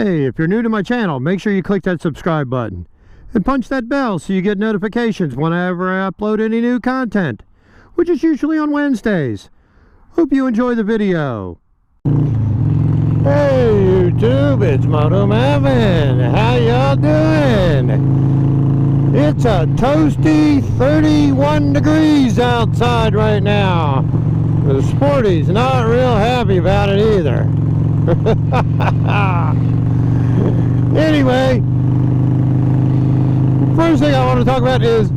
Hey, if you're new to my channel, make sure you click that subscribe button and punch that bell so you get notifications whenever I upload any new content, which is usually on Wednesdays. Hope you enjoy the video. Hey YouTube, it's motomattman. How y'all doing? It's a toasty 31 degrees outside right now. The Sporty's not real happy about it either. Anyway, first thing I want to talk about is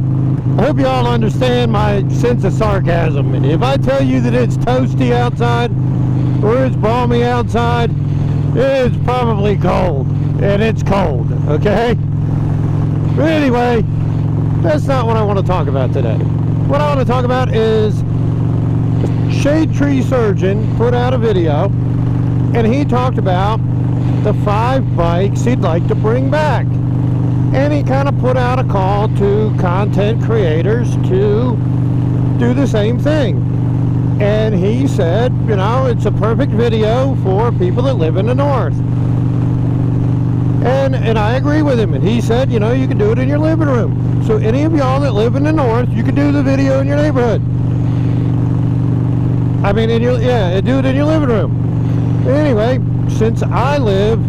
I hope you all understand my sense of sarcasm. If I tell you that it's toasty outside or it's balmy outside, it's probably cold, and it's cold, okay? But anyway, that's not what I want to talk about today. What I want to talk about is Shade Tree Surgeon put out a video, and he talked about the 5 bikes he'd like to bring back. And he kind of put out a call to content creators to do the same thing. And he said, you know, it's a perfect video for people that live in the north. And I agree with him. And he said, you know, you can do it in your living room. So any of y'all that live in the north, you can do the video in your neighborhood. I mean, do it in your living room. Anyway, since I live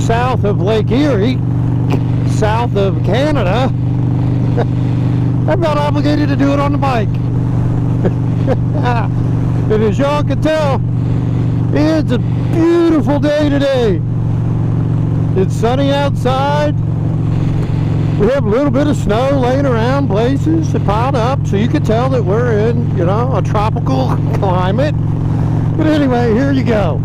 south of Lake Erie, south of Canada, I'm not obligated to do it on the bike. And as y'all can tell, it's a beautiful day today. It's sunny outside. We have a little bit of snow laying around places that piled up, so you can tell that we're in, you know, a tropical climate. But anyway, here you go.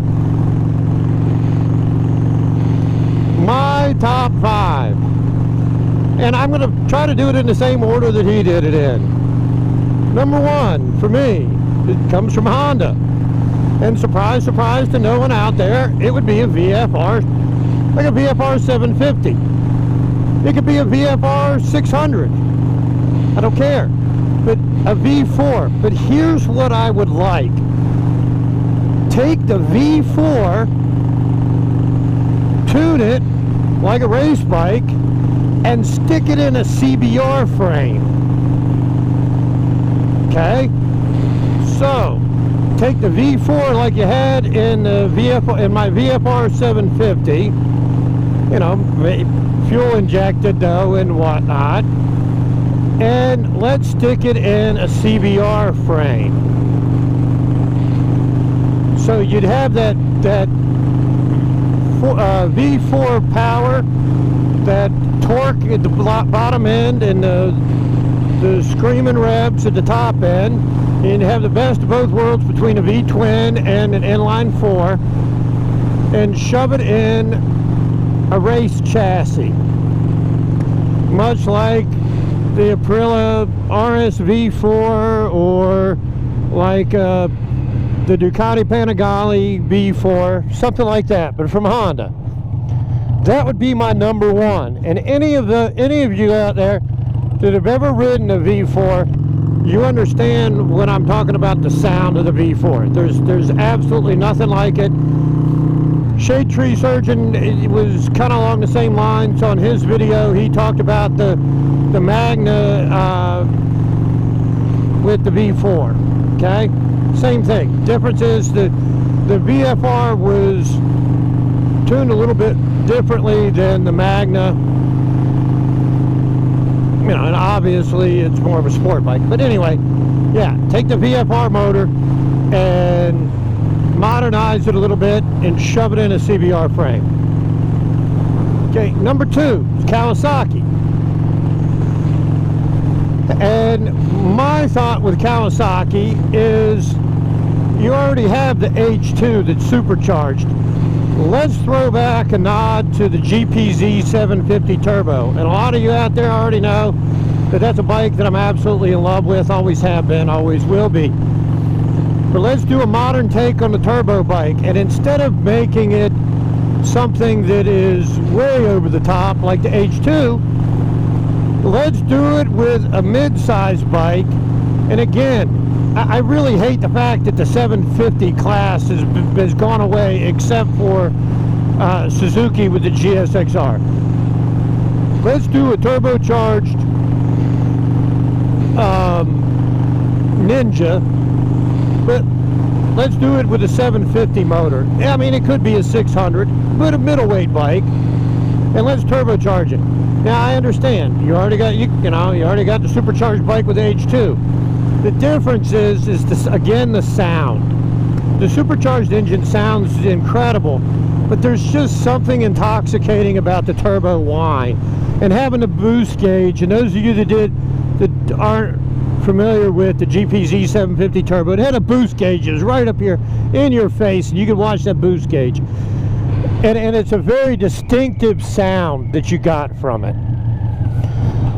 My top 5. And I'm going to try to do it in the same order that he did it in. Number 1, for me, it comes from Honda. And surprise, surprise to no one out there, it would be a VFR, like a VFR 750. It could be a VFR 600. I don't care. But a V4. But here's what I would like. Take the V4, tune it like a race bike, and stick it in a CBR frame. Okay? So, take the V4 like you had in the my VFR 750, you know, fuel injected though and whatnot, and let's stick it in a CBR frame. So you'd have that V4 power, that torque at the bottom end, and the screaming revs at the top end, and you'd have the best of both worlds between a V-twin and an inline 4, and shove it in a race chassis, much like the Aprilia RSV4 or like the Ducati Panigale V4, something like that, but from Honda. That would be my number 1. And any of you out there that have ever ridden a V4, you understand when I'm talking about the sound of the V4. There's absolutely nothing like it. Shade Tree Surgeon, it was kind of along the same lines on his video. He talked about the Magna with the V4. Okay, same thing. Difference is the VFR was tuned a little bit differently than the Magna. You know, and obviously it's more of a sport bike. But anyway, yeah, take the VFR motor and modernize it a little bit and shove it in a CBR frame. Okay, number 2 is Kawasaki. And my thought with Kawasaki is you already have the H2 that's supercharged. Let's throw back a nod to the GPZ 750 Turbo. And a lot of you out there already know that that's a bike that I'm absolutely in love with, always have been, always will be. But let's do a modern take on the turbo bike, and instead of making it something that is way over the top like the H2, let's do it with a mid-size bike. And again, I really hate the fact that the 750 class has gone away, except for Suzuki with the GSXR. Let's do a turbocharged Ninja, but let's do it with a 750 motor. I mean, it could be a 600, but a middleweight bike, and let's turbocharge it. Now, I understand you already got you already got the supercharged bike with H2. The difference is this, again, the sound. The supercharged engine sounds incredible, but there's just something intoxicating about the turbo whine and having the boost gauge. And those of you that aren't familiar with the GPZ 750 turbo, it had a boost gauge. It was right up here in your face, and you could watch that boost gauge. And it's a very distinctive sound that you got from it.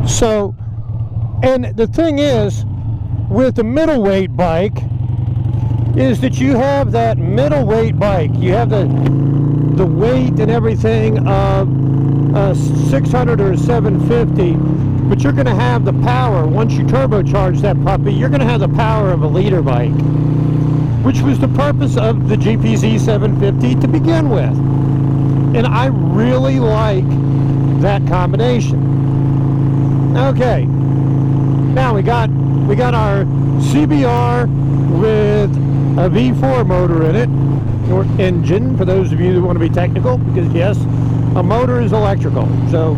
So, and the thing is, with the middleweight bike, is that you have that middleweight bike. You have the weight and everything of a 600 or a 750, but you're going to have the power. Once you turbocharge that puppy, you're going to have the power of a liter bike, which was the purpose of the GPZ 750 to begin with. And I really like that combination. Okay, now we got our CBR with a V4 motor in it, or engine, for those of you that want to be technical, because yes, a motor is electrical. So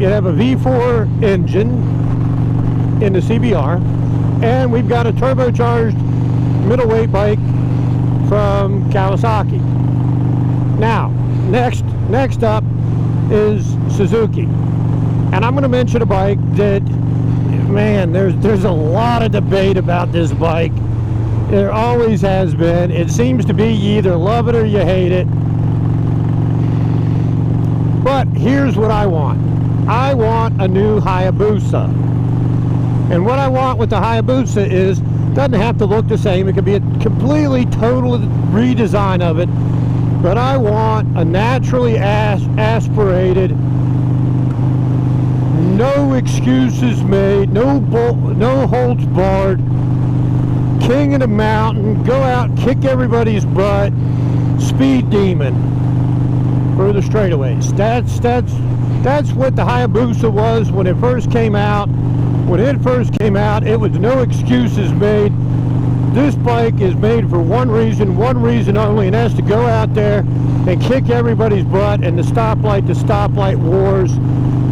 you have a V4 engine in the CBR, and we've got a turbocharged middleweight bike from Kawasaki. Now, next up is Suzuki, and I'm going to mention a bike that, man, there's a lot of debate about this bike. There always has been. It seems to be you either love it or you hate it. But here's what I want. I want a new Hayabusa. And what I want with the Hayabusa is, doesn't have to look the same. It could be a completely total redesign of it. But I want a naturally aspirated, no excuses made, no holds barred, king of the mountain, go out, kick everybody's butt, speed demon for the straightaways. That's what the Hayabusa was when it first came out. When it first came out, it was no excuses made. This bike is made for one reason only, and that's to go out there and kick everybody's butt in the stoplight wars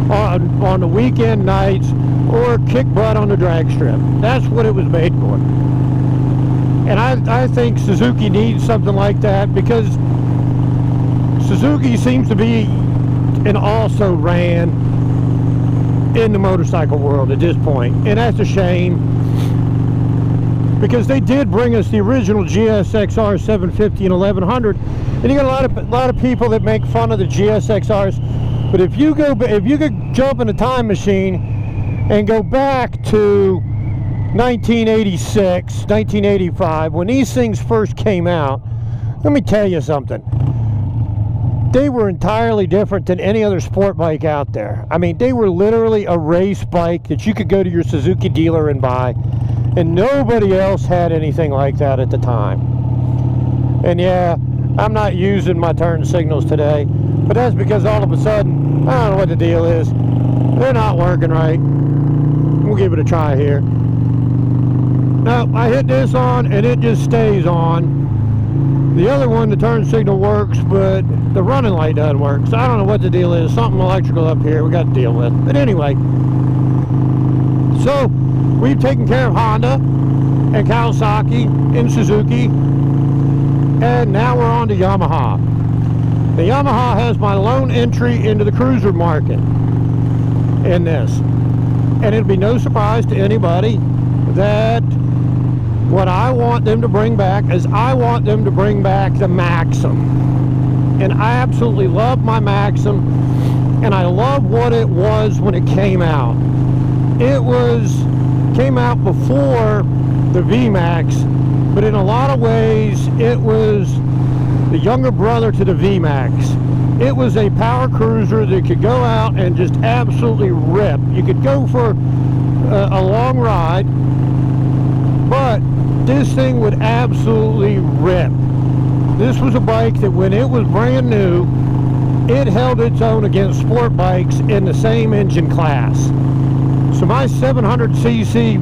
on the weekend nights, or kick butt on the drag strip. That's what it was made for. And I think Suzuki needs something like that, because Suzuki seems to be and also ran in the motorcycle world at this point, and that's a shame, because they did bring us the original GSXR 750 and 1100, and you got a lot of people that make fun of the GSXRs. But if you could jump in a time machine and go back to 1986, 1985, when these things first came out, let me tell you something. They were entirely different than any other sport bike out there. I mean, they were literally a race bike that you could go to your Suzuki dealer and buy, and nobody else had anything like that at the time. And yeah, I'm not using my turn signals today, but that's because all of a sudden, I don't know what the deal is. They're not working right. We'll give it a try here. No, I hit this on and it just stays on. The other one, the turn signal works, but the running light doesn't work. So I don't know what the deal is. Something electrical up here we got to deal with. But anyway, so we've taken care of Honda and Kawasaki and Suzuki, and now we're on to Yamaha. The Yamaha has my lone entry into the cruiser market in this. And it'll be no surprise to anybody that what I want them to bring back is I want them to bring back the Maxim. And I absolutely love my Maxim, and I love what it was when it came out. It came out before the VMAX, but in a lot of ways it was the younger brother to the VMAX. It was a power cruiser that could go out and just absolutely rip. You could go for a long ride, but this thing would absolutely rip. This was a bike that when it was brand new, it held its own against sport bikes in the same engine class. So my 700cc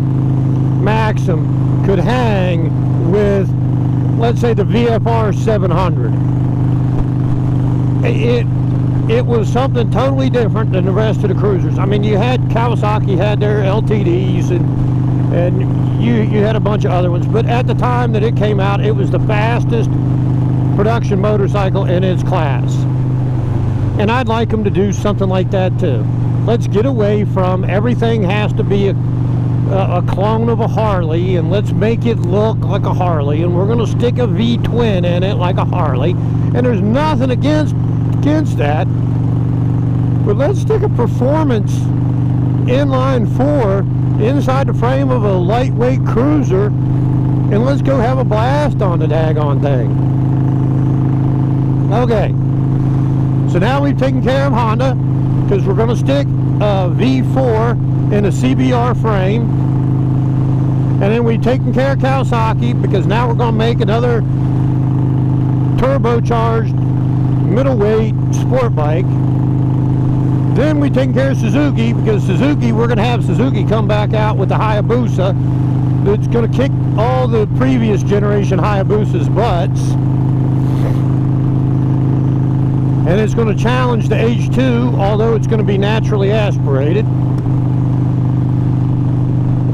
Maxim could hang with, let's say, the VFR 700. It was something totally different than the rest of the cruisers. I mean, you had Kawasaki had their LTDs, and you had a bunch of other ones, but at the time that it came out, it was the fastest production motorcycle in its class. And I'd like them to do something like that too. Let's get away from everything has to be a clone of a Harley, and let's make it look like a Harley, and we're going to stick a V-twin in it like a Harley. And there's nothing against that, but let's stick a performance inline 4 inside the frame of a lightweight cruiser, and let's go have a blast on the daggone thing. Okay, so now we've taken care of Honda, because we're going to stick a V4 in a CBR frame, and then we've taken care of Kawasaki, because now we're going to make another turbocharged middleweight sport bike. Then we take care of Suzuki, because Suzuki, we're going to have Suzuki come back out with the Hayabusa that's going to kick all the previous generation Hayabusa's butts, and it's going to challenge the H2, although it's going to be naturally aspirated.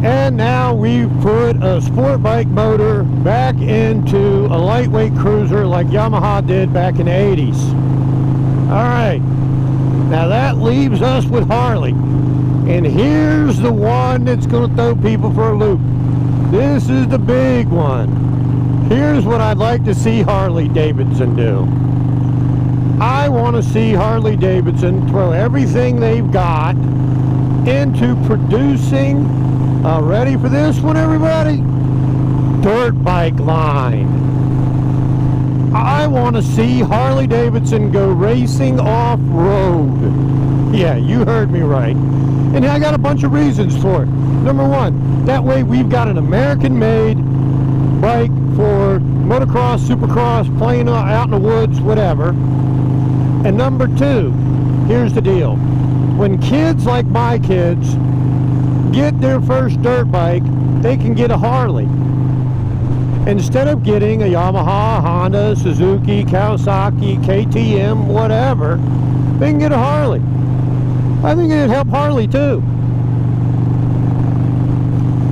And now we've put a sport bike motor back into a lightweight cruiser like Yamaha did back in the 80s. Alright, now that leaves us with Harley. And here's the one that's going to throw people for a loop. This is the big one. Here's what I'd like to see Harley Davidson do. I want to see Harley Davidson throw everything they've got into producing, ready for this one, everybody? Dirt bike line. I want to see Harley Davidson go racing off-road. Yeah, you heard me right. And I got a bunch of reasons for it. Number one, that way we've got an American-made bike for motocross, supercross, playing out in the woods, whatever. And number two, here's the deal. When kids like my kids get their first dirt bike, they can get a Harley. Instead of getting a Yamaha, Honda, Suzuki, Kawasaki, KTM, whatever, they can get a Harley. I think it'd help Harley too.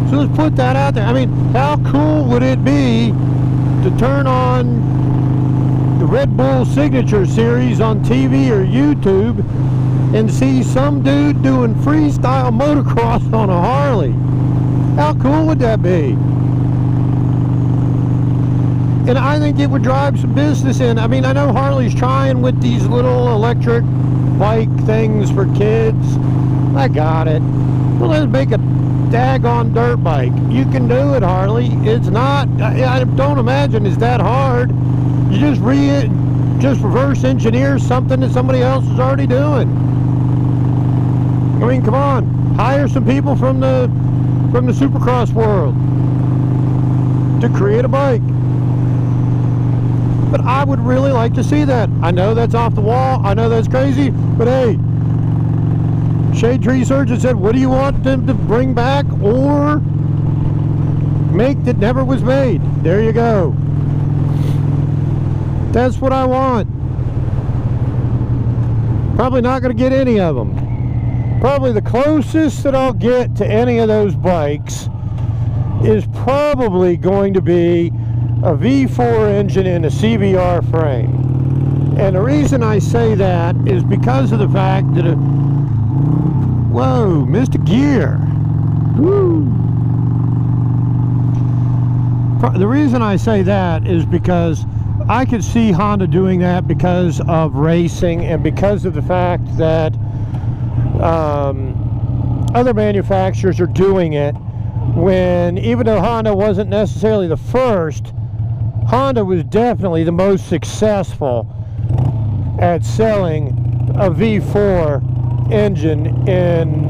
So let's put that out there. I mean, how cool would it be to turn on the Red Bull Signature Series on TV or YouTube and see some dude doing freestyle motocross on a Harley? How cool would that be? And I think it would drive some business in. I mean, I know Harley's trying with these little electric bike things for kids. I got it. Well, let's make a daggone dirt bike. You can do it, Harley. It's not, I don't imagine it's that hard. You just reverse engineer something that somebody else is already doing. I mean, come on, hire some people from the Supercross world to create a bike. But I would really like to see that. I know that's off the wall. I know that's crazy. But hey, Shade Tree Surgeon said, what do you want them to bring back or make that never was made? There you go. That's what I want. Probably not going to get any of them. Probably the closest that I'll get to any of those bikes is probably going to be a V4 engine in a CBR frame. And the reason I say that is because of the fact that whoa, Mr. Gear. Woo. The reason I say that is because I could see Honda doing that because of racing and because of the fact that other manufacturers are doing it, when even though Honda wasn't necessarily the first, Honda was definitely the most successful at selling a V4 engine in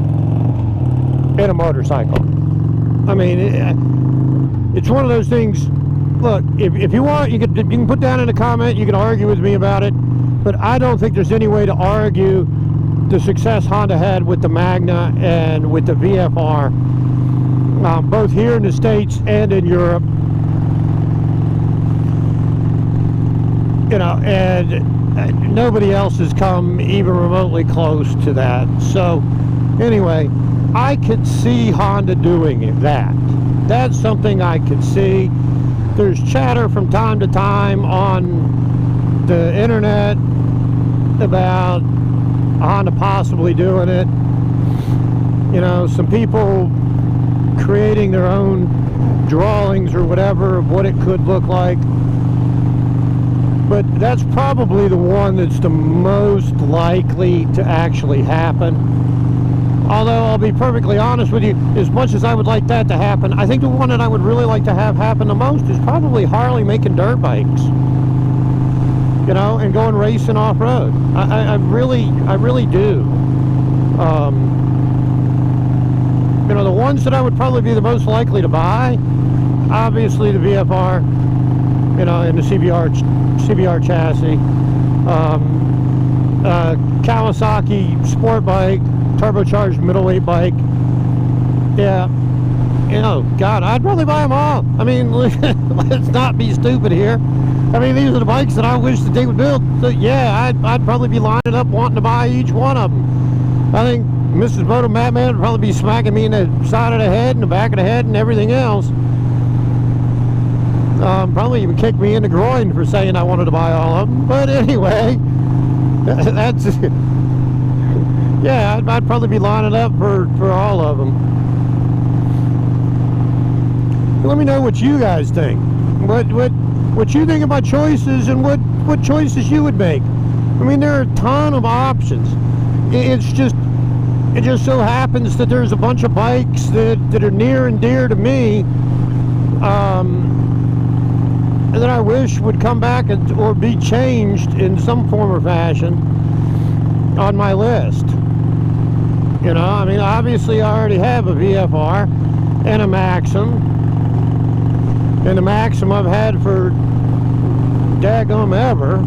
a motorcycle. I mean, it's one of those things, look, if you want, you can put down in a comment, you can argue with me about it, but I don't think there's any way to argue the success Honda had with the Magna and with the VFR, both here in the States and in Europe. You know, and nobody else has come even remotely close to that. So anyway, I could see Honda doing that. That's something I could see. There's chatter from time to time on the internet about Honda possibly doing it. You know, some people creating their own drawings or whatever of what it could look like. But that's probably the one that's the most likely to actually happen. Although, I'll be perfectly honest with you, as much as I would like that to happen, I think the one that I would really like to have happen the most is probably Harley making dirt bikes. You know, and going racing off-road. I really do. You know, the ones that I would probably be the most likely to buy, obviously the VFR, you know, and the CBR chassis, Kawasaki sport bike, turbocharged middleweight bike. Yeah, you know, God, I'd probably buy them all. I mean, let's not be stupid here. I mean, these are the bikes that I wish that they would build. So yeah, I'd probably be lining up wanting to buy each one of them. I think Mrs. Motomattman would probably be smacking me in the side of the head and the back of the head and everything else. Probably even kick me in the groin for saying I wanted to buy all of them. But anyway, that's yeah, I'd probably be lining up for all of them. Let me know what you guys think. What you think of my choices and what choices you would make. I mean, there are a ton of options. It just so happens that there's a bunch of bikes that are near and dear to me, that I wish would come back or be changed in some form or fashion on my list. You know, I mean, obviously I already have a VFR and a Maxim, and the Maxim I've had for daggum ever.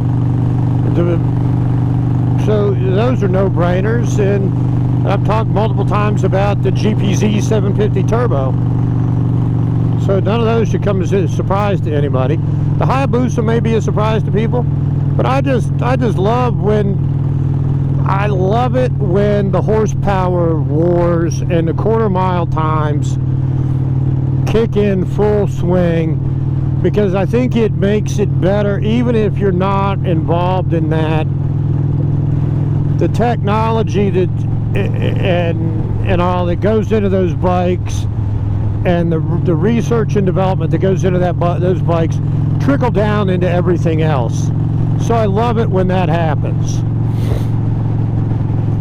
So those are no-brainers, and I've talked multiple times about the GPZ 750 Turbo. So none of those should come as a surprise to anybody. The Hayabusa may be a surprise to people, but I just love I love it when the horsepower wars and the quarter-mile times kick in full swing, because I think it makes it better, even if you're not involved in that. The technology that and all that goes into those bikes, and the research and development that goes into those bikes trickle down into everything else. So I love it when that happens.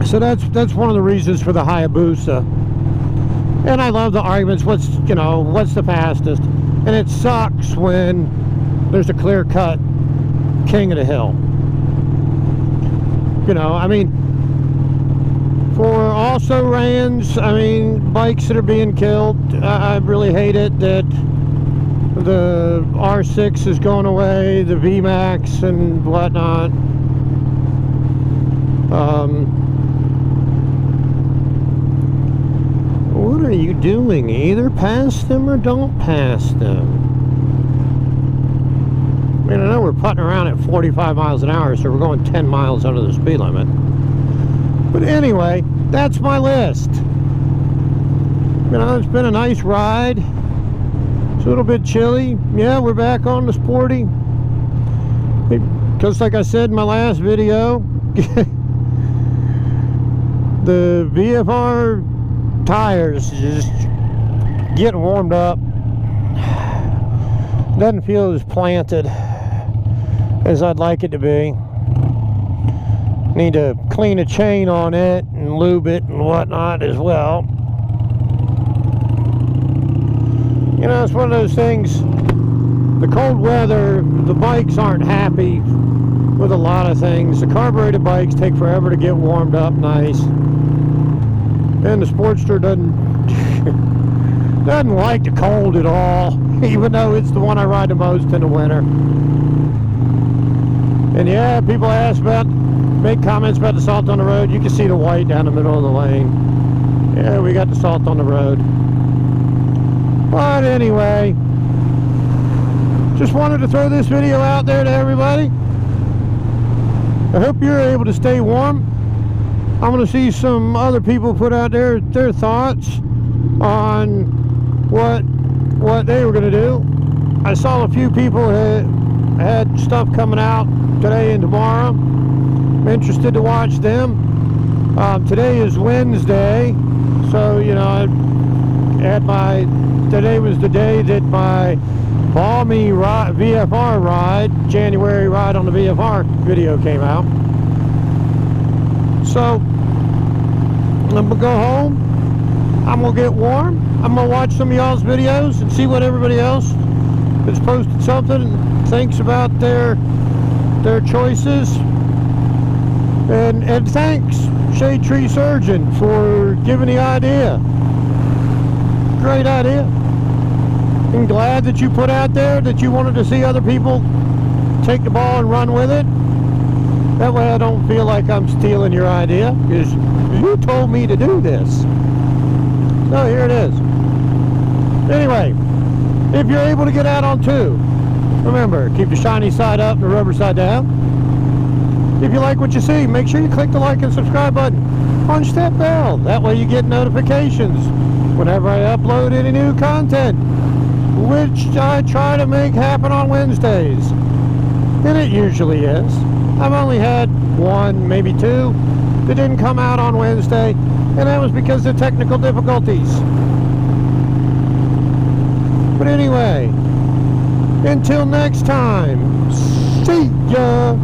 So that's one of the reasons for the Hayabusa. And I love the arguments, what's the fastest? And it sucks when there's a clear-cut king of the hill. You know, I mean, for also rans, I mean, bikes that are being killed, I really hate it that the R6 is going away, the VMAX and whatnot. What are you doing? Either pass them or don't pass them. I mean, I know we're putting around at 45 miles an hour, so we're going 10 miles under the speed limit. But anyway, that's my list. You know, it's been a nice ride. It's a little bit chilly. Yeah, we're back on the sporty. Because like I said in my last video, the VFR tires just getting warmed up. Doesn't feel as planted as I'd like it to be. Need to clean a chain on it and lube it and whatnot as well. You know, it's one of those things, the cold weather, the bikes aren't happy with a lot of things. The carbureted bikes take forever to get warmed up nice. And the Sportster doesn't Doesn't like the cold at all, even though it's the one I ride the most in the winter. And yeah, people make comments about the salt on the road. You can see the white down the middle of the lane. Yeah, we got the salt on the road. But anyway, just wanted to throw this video out there to everybody. I hope you're able to stay warm. I'm going to see some other people put out their thoughts on what they were going to do. I saw a few people had stuff coming out today and tomorrow. I'm interested to watch them. Today is Wednesday, so you know, today was the day that my balmy VFR ride, January ride on the VFR video came out. So I'm gonna go home. I'm gonna get warm. I'm gonna watch some of y'all's videos and see what everybody else has posted something and thinks about their choices. And thanks, Shade Tree Surgeon, for giving the idea. Great idea. I'm glad that you put out there that you wanted to see other people take the ball and run with it. That way I don't feel like I'm stealing your idea, because you told me to do this. So here it is. Anyway, if you're able to get out on two, remember, keep the shiny side up and the rubber side down. If you like what you see, make sure you click the like and subscribe button. Punch that bell. That way you get notifications whenever I upload any new content, which I try to make happen on Wednesdays. And it usually is. I've only had one, maybe two, that didn't come out on Wednesday, and that was because of technical difficulties. But anyway, until next time, see ya!